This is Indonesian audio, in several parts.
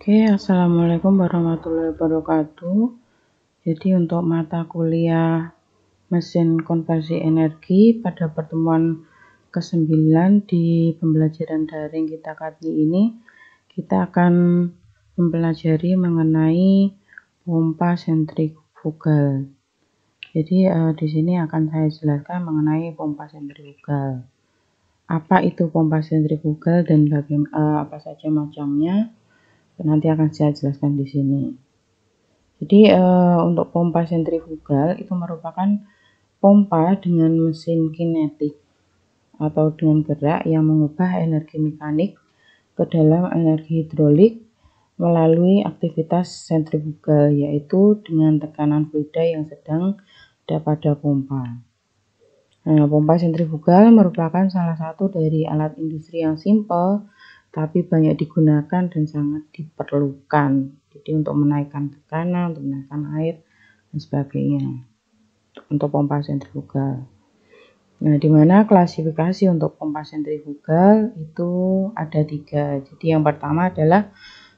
Oke, assalamualaikum warahmatullahi wabarakatuh. Jadi untuk mata kuliah mesin konversi energi pada pertemuan ke-9 di pembelajaran daring kita kali ini, kita akan mempelajari mengenai pompa sentrifugal. Jadi di sini akan saya jelaskan mengenai pompa sentrifugal. Apa itu pompa sentrifugal dan apa saja macamnya? Nanti akan saya jelaskan di sini. Jadi untuk pompa sentrifugal itu merupakan pompa dengan mesin kinetik atau dengan gerak yang mengubah energi mekanik ke dalam energi hidrolik melalui aktivitas sentrifugal, yaitu dengan tekanan fluida yang sedang ada pada pompa. Nah, pompa sentrifugal merupakan salah satu dari alat industri yang simpel tapi banyak digunakan dan sangat diperlukan. Jadi untuk menaikkan tekanan, untuk menaikkan air dan sebagainya. Untuk pompa sentrifugal. Nah, di mana klasifikasi untuk pompa sentrifugal itu ada 3. Jadi yang pertama adalah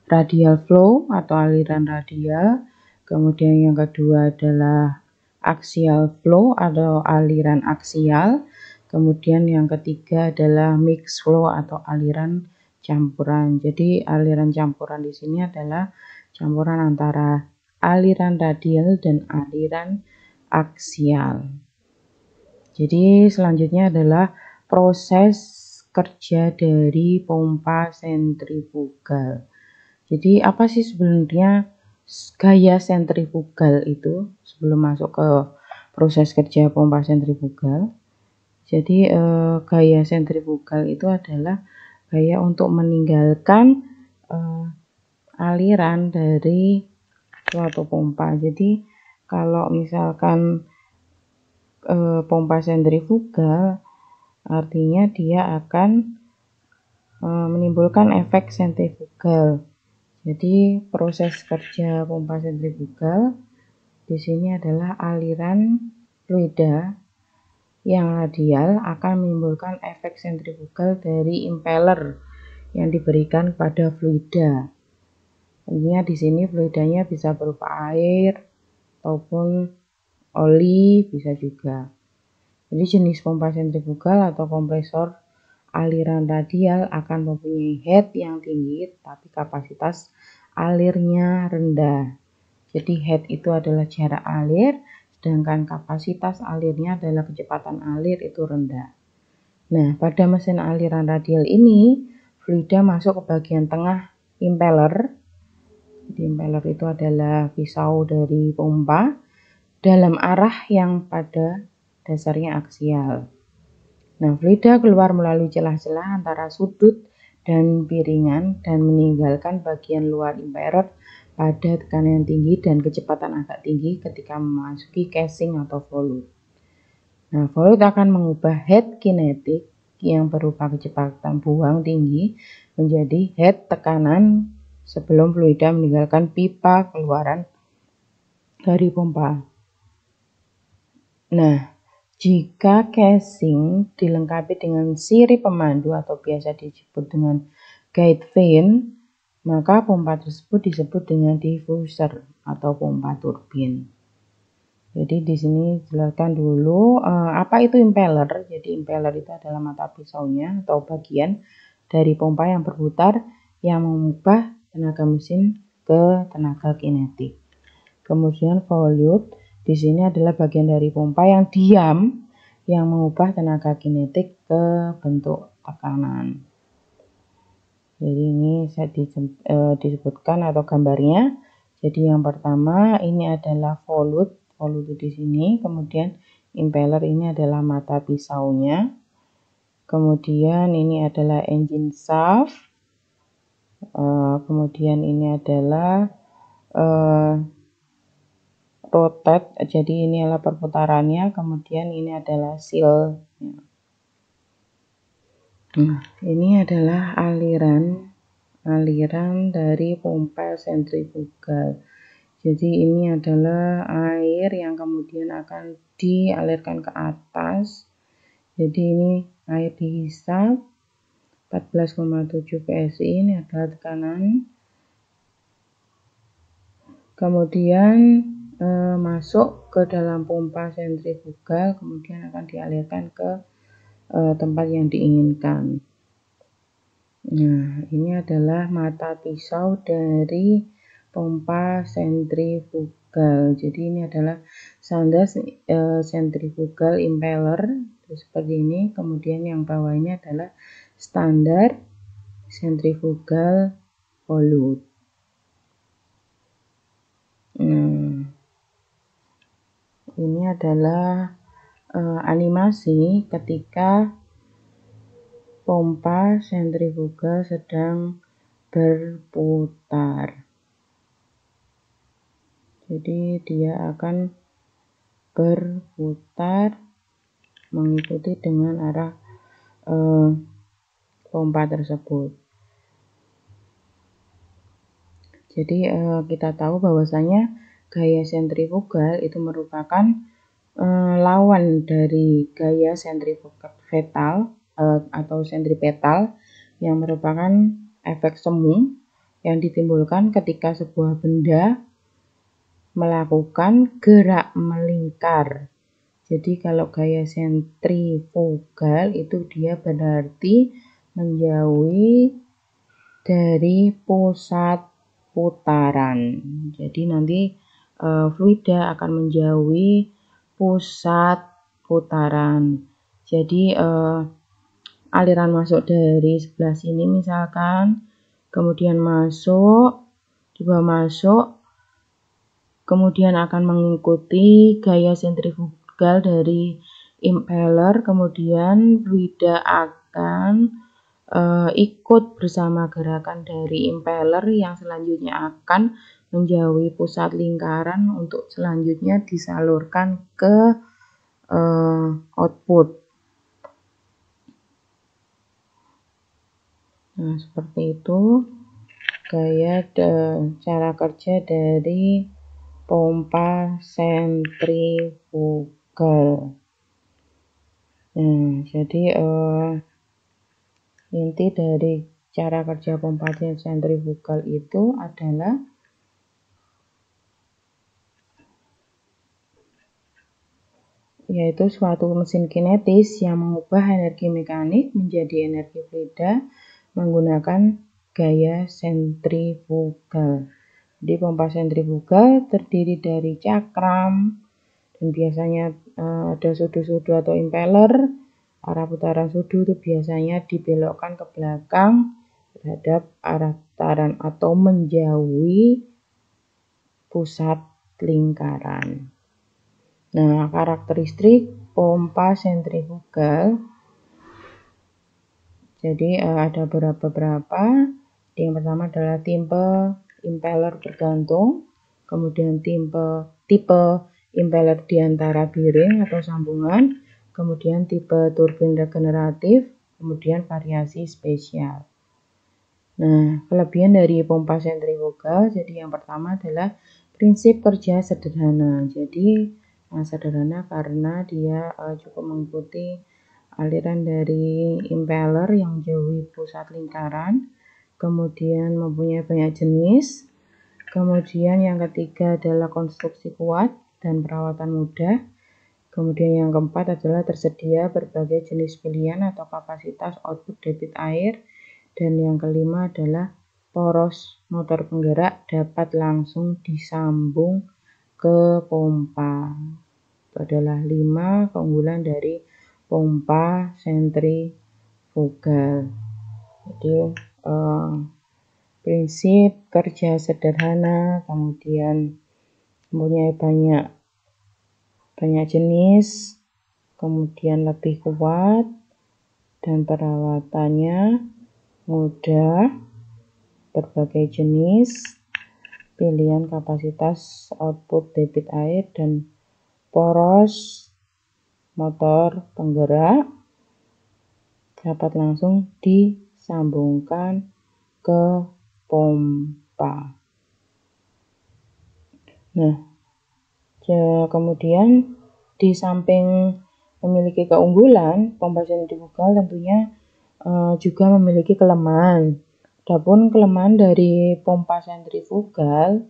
radial flow atau aliran radial. Kemudian yang kedua adalah axial flow atau aliran aksial. Kemudian yang ketiga adalah mixed flow atau aliran campuran. Jadi aliran campuran di sini adalah campuran antara aliran radial dan aliran aksial. Jadi selanjutnya adalah proses kerja dari pompa sentrifugal. Jadi apa sih sebenarnya gaya sentrifugal itu sebelum masuk ke proses kerja pompa sentrifugal? Jadi gaya sentrifugal itu adalah gaya untuk meninggalkan aliran dari suatu pompa. Jadi kalau misalkan pompa sentrifugal artinya dia akan menimbulkan efek sentrifugal. Jadi proses kerja pompa sentrifugal di sini adalah aliran fluida yang radial akan menimbulkan efek sentrifugal dari impeller yang diberikan pada fluida. Intinya di sini fluidanya bisa berupa air ataupun oli, bisa juga. Jadi jenis pompa sentrifugal atau kompresor aliran radial akan mempunyai head yang tinggi tapi kapasitas alirnya rendah. Jadi head itu adalah jarak alir, sedangkan kapasitas alirnya adalah kecepatan alir itu rendah. Nah, pada mesin aliran radial ini, fluida masuk ke bagian tengah impeller. Jadi impeller itu adalah pisau dari pompa dalam arah yang pada dasarnya aksial. Nah, fluida keluar melalui celah-celah antara sudut dan piringan dan meninggalkan bagian luar impeller pada tekanan yang tinggi dan kecepatan agak tinggi ketika memasuki casing atau volute. Nah, volute akan mengubah head kinetik yang berupa kecepatan buang tinggi menjadi head tekanan sebelum fluida meninggalkan pipa keluaran dari pompa. Nah, jika casing dilengkapi dengan sirip pemandu atau biasa disebut dengan guide vane, maka pompa tersebut disebut dengan diffuser atau pompa turbin. Jadi di sini jelaskan dulu apa itu impeller. Jadi impeller itu adalah mata pisaunya atau bagian dari pompa yang berputar yang mengubah tenaga mesin ke tenaga kinetik. Kemudian volute di sini adalah bagian dari pompa yang diam yang mengubah tenaga kinetik ke bentuk tekanan. Jadi ini saya disebutkan atau gambarnya. Jadi yang pertama ini adalah volute di sini, kemudian impeller ini adalah mata pisaunya. Kemudian ini adalah engine shaft. Kemudian ini adalah rotate, jadi ini adalah perputarannya, kemudian ini adalah seal. Nah, ini adalah aliran dari pompa sentrifugal. Jadi ini adalah air yang kemudian akan dialirkan ke atas. Jadi ini air dihisap 14,7 PSI, ini adalah tekanan. kemudian masuk ke dalam pompa sentrifugal, kemudian akan dialirkan ke tempat yang diinginkan. Nah, ini adalah mata pisau dari pompa sentrifugal. Jadi ini adalah standar sentrifugal impeller seperti ini. Kemudian yang bawahnya adalah standar sentrifugal volute. Nah, ini adalah animasi ketika pompa sentrifugal sedang berputar. Jadi dia akan berputar mengikuti dengan arah pompa tersebut. Jadi kita tahu bahwasanya gaya sentrifugal itu merupakan lawan dari gaya sentrifugal atau sentripetal yang merupakan efek semu yang ditimbulkan ketika sebuah benda melakukan gerak melingkar. Jadi kalau gaya sentrifugal itu dia berarti menjauhi dari pusat putaran. Jadi nanti fluida akan menjauhi pusat putaran. Jadi aliran masuk dari sebelah sini misalkan, kemudian masuk, coba masuk, kemudian akan mengikuti gaya sentrifugal dari impeller, kemudian fluida akan ikut bersama gerakan dari impeller yang selanjutnya akan menjauhi pusat lingkaran untuk selanjutnya disalurkan ke output. Nah, seperti itu gaya cara kerja dari pompa sentrifugal. Nah, jadi inti dari cara kerja pompa sentrifugal itu adalah yaitu suatu mesin kinetis yang mengubah energi mekanik menjadi energi fluida menggunakan gaya sentrifugal. Jadi pompa sentrifugal terdiri dari cakram dan biasanya ada sudu-sudu atau impeller. Arah putaran sudu itu biasanya dibelokkan ke belakang terhadap arah putaran atau menjauhi pusat lingkaran. Nah, karakteristik pompa sentrifugal jadi ada beberapa. Yang pertama adalah tipe impeller bergantung, kemudian tipe impeller di antara bearing atau sambungan, kemudian tipe turbin regeneratif, kemudian variasi spesial. Nah, kelebihan dari pompa sentrifugal, jadi yang pertama adalah prinsip kerja sederhana. Jadi sederhana karena dia cukup mengikuti aliran dari impeller yang menjauhi pusat lingkaran, kemudian mempunyai banyak jenis, kemudian yang ketiga adalah konstruksi kuat dan perawatan mudah, kemudian yang keempat adalah tersedia berbagai jenis pilihan atau kapasitas output debit air, dan yang kelima adalah poros motor penggerak dapat langsung disambung ke pompa. Itu adalah 5 keunggulan dari pompa sentrifugal. Jadi prinsip kerja sederhana, kemudian mempunyai banyak jenis, kemudian lebih kuat dan perawatannya mudah, berbagai jenis, pilihan kapasitas output debit air dan poros motor penggerak dapat langsung disambungkan ke pompa. Nah, kemudian di samping memiliki keunggulan, pompa sentrifugal tentunya juga memiliki kelemahan. Adapun kelemahan dari pompa sentrifugal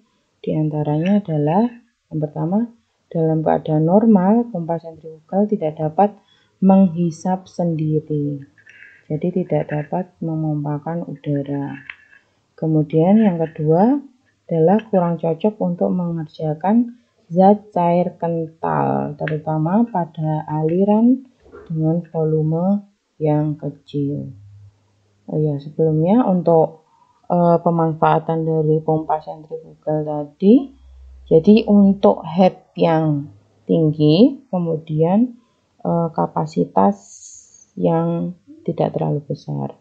Di antaranya adalah yang pertama, dalam keadaan normal pompa sentrifugal tidak dapat menghisap sendiri, jadi tidak dapat memompakan udara. Kemudian yang kedua adalah kurang cocok untuk mengerjakan zat cair kental, terutama pada aliran dengan volume yang kecil. Oh ya, sebelumnya untuk pemanfaatan dari pompa sentrifugal tadi, jadi untuk head yang tinggi, kemudian kapasitas yang tidak terlalu besar.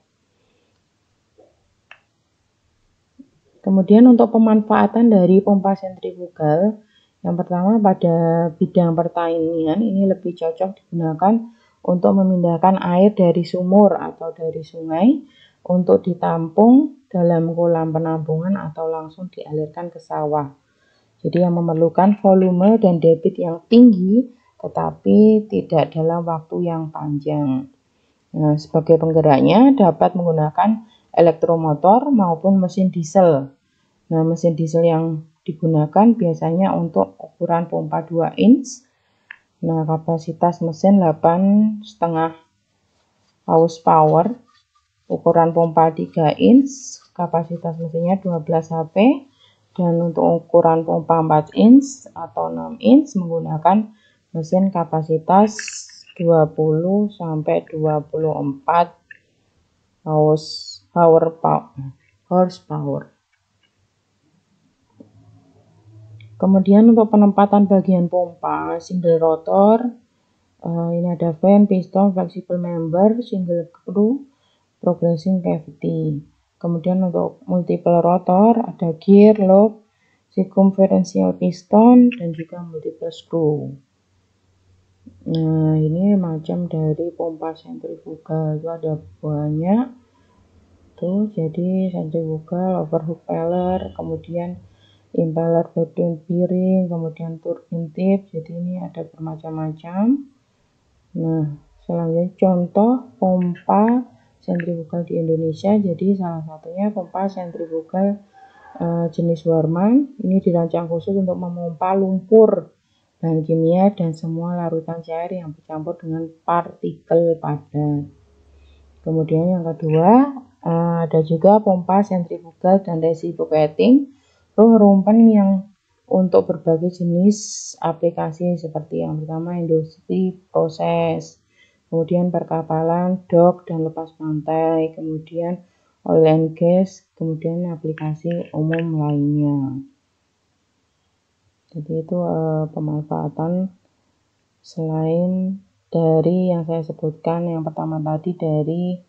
Kemudian untuk pemanfaatan dari pompa sentrifugal, yang pertama pada bidang pertanian ini lebih cocok digunakan untuk memindahkan air dari sumur atau dari sungai untuk ditampung dalam kolam penampungan atau langsung dialirkan ke sawah. Jadi yang memerlukan volume dan debit yang tinggi tetapi tidak dalam waktu yang panjang. Nah, sebagai penggeraknya dapat menggunakan elektromotor maupun mesin diesel. Nah, mesin diesel yang digunakan biasanya untuk ukuran pompa 2 inch. Nah, kapasitas mesin 8,5 horsepower. Ukuran pompa 3 inch, kapasitas mesinnya 12 HP. Dan untuk ukuran pompa 4 inch atau 6 inch menggunakan mesin kapasitas 20 sampai 24 horsepower. Kemudian untuk penempatan bagian pompa, single rotor, ini ada fan, piston, flexible member, single screw, progressing cavity. Kemudian untuk multiple rotor ada gear, lobe, circumferential piston, dan juga multiple screw. Nah, ini macam dari pompa sentrifugal, itu ada banyak tuh. Jadi sentrifugal, overhook impeller, kemudian impeller badan piring, kemudian turbin tip. Jadi ini ada bermacam-macam. Nah, selanjutnya contoh pompa sentrifugal di Indonesia. Jadi salah satunya pompa sentrifugal jenis Warman. Ini dirancang khusus untuk memompa lumpur, bahan kimia, dan semua larutan cair yang bercampur dengan partikel padat. Kemudian yang kedua, ada juga pompa sentrifugal dan reciprocating, rumpen yang untuk berbagai jenis aplikasi seperti yang pertama industri, proses, kemudian perkapalan, dok dan lepas pantai, kemudian oil and gas, kemudian aplikasi umum lainnya. Jadi itu pemanfaatan selain dari yang saya sebutkan yang pertama tadi dari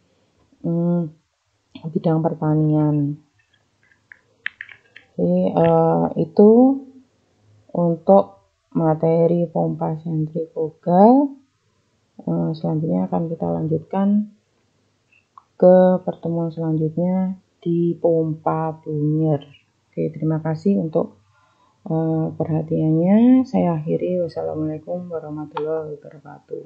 bidang pertanian. Jadi itu untuk materi pompa sentrifugal. Selanjutnya akan kita lanjutkan ke pertemuan selanjutnya di pompa Brunner. Oke, terima kasih untuk perhatiannya. Saya akhiri. Wassalamualaikum warahmatullahi wabarakatuh.